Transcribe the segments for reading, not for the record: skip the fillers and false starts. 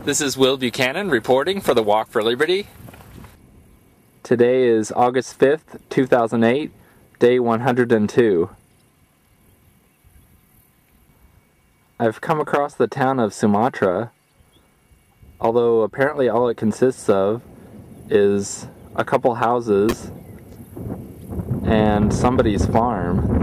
This is Will Buchanan reporting for the Walk for Liberty. Today is August 5th, 2008, day 102. I've come across the town of Sumatra, although apparently all it consists of is a couple houses and somebody's farm.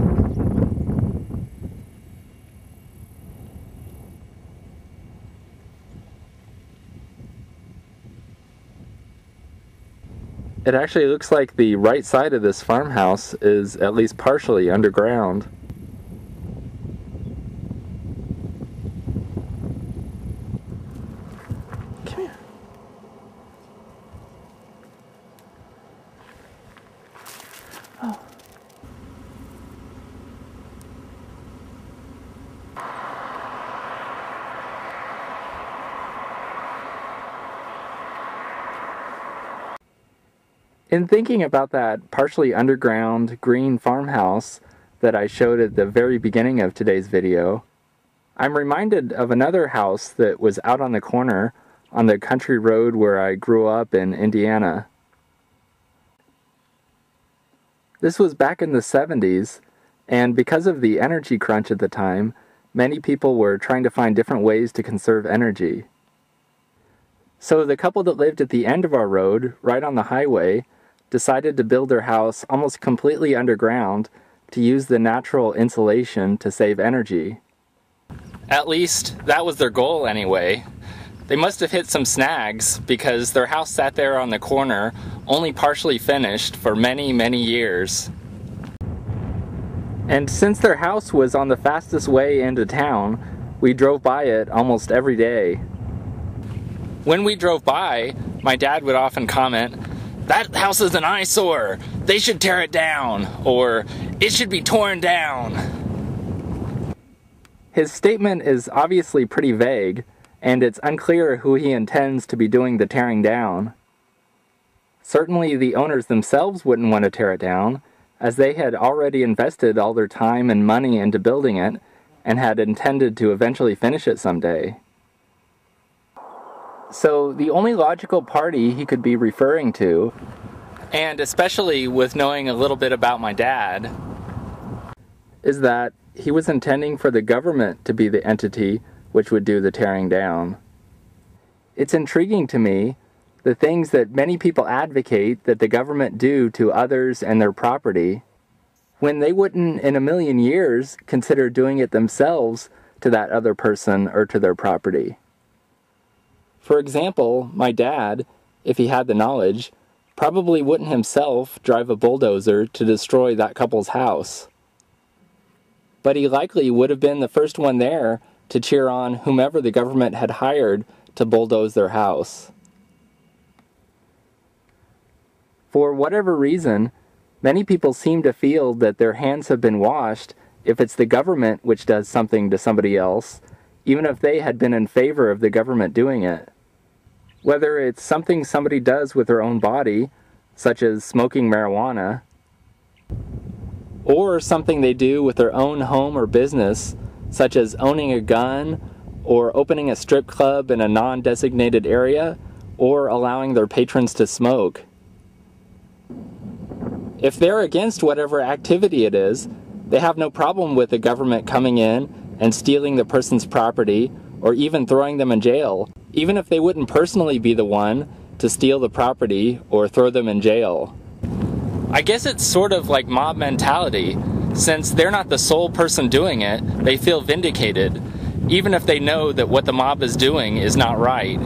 It actually looks like the right side of this farmhouse is at least partially underground. Come here. Oh. In thinking about that partially underground green farmhouse that I showed at the very beginning of today's video, I'm reminded of another house that was out on the corner on the country road where I grew up in Indiana. This was back in the 70s, and because of the energy crunch at the time, many people were trying to find different ways to conserve energy. So the couple that lived at the end of our road, right on the highway, decided to build their house almost completely underground to use the natural insulation to save energy. At least, that was their goal anyway. They must have hit some snags because their house sat there on the corner, only partially finished, for many, many years. And since their house was on the fastest way into town, we drove by it almost every day. When we drove by, my dad would often comment, "That house is an eyesore. They should tear it down," or "It should be torn down." His statement is obviously pretty vague, and it's unclear who he intends to be doing the tearing down. Certainly the owners themselves wouldn't want to tear it down, as they had already invested all their time and money into building it, and had intended to eventually finish it someday. So the only logical party he could be referring to, and especially with knowing a little bit about my dad, is that he was intending for the government to be the entity which would do the tearing down. It's intriguing to me, the things that many people advocate that the government do to others and their property, when they wouldn't in a million years consider doing it themselves to that other person or to their property. For example, my dad, if he had the knowledge, probably wouldn't himself drive a bulldozer to destroy that couple's house. But he likely would have been the first one there to cheer on whomever the government had hired to bulldoze their house. For whatever reason, many people seem to feel that their hands have been washed if it's the government which does something to somebody else, even if they had been in favor of the government doing it. Whether it's something somebody does with their own body, such as smoking marijuana, or something they do with their own home or business, such as owning a gun, or opening a strip club in a non-designated area, or allowing their patrons to smoke. If they're against whatever activity it is, they have no problem with the government coming in and stealing the person's property, or even throwing them in jail, even if they wouldn't personally be the one to steal the property or throw them in jail. I guess it's sort of like mob mentality. Since they're not the sole person doing it, they feel vindicated, even if they know that what the mob is doing is not right.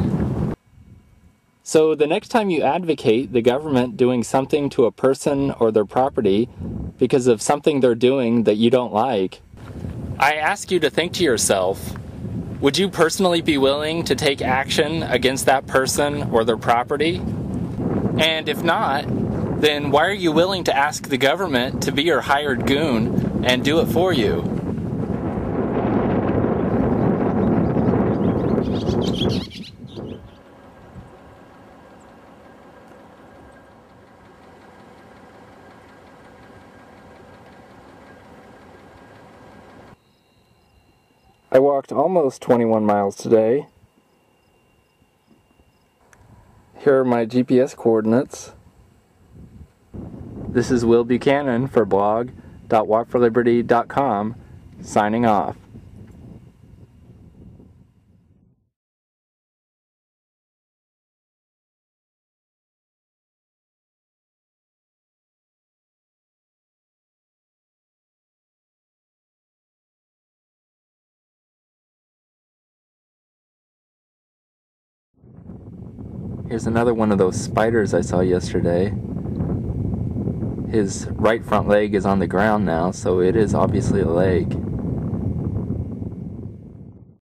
So the next time you advocate the government doing something to a person or their property because of something they're doing that you don't like, I ask you to think to yourself, would you personally be willing to take action against that person or their property? And if not, then why are you willing to ask the government to be your hired goon and do it for you? I walked almost 21 miles today. Here are my GPS coordinates. This is Will Buchanan for blog.walkforliberty.com, signing off. Here's another one of those spiders I saw yesterday. His right front leg is on the ground now, so it is obviously a leg.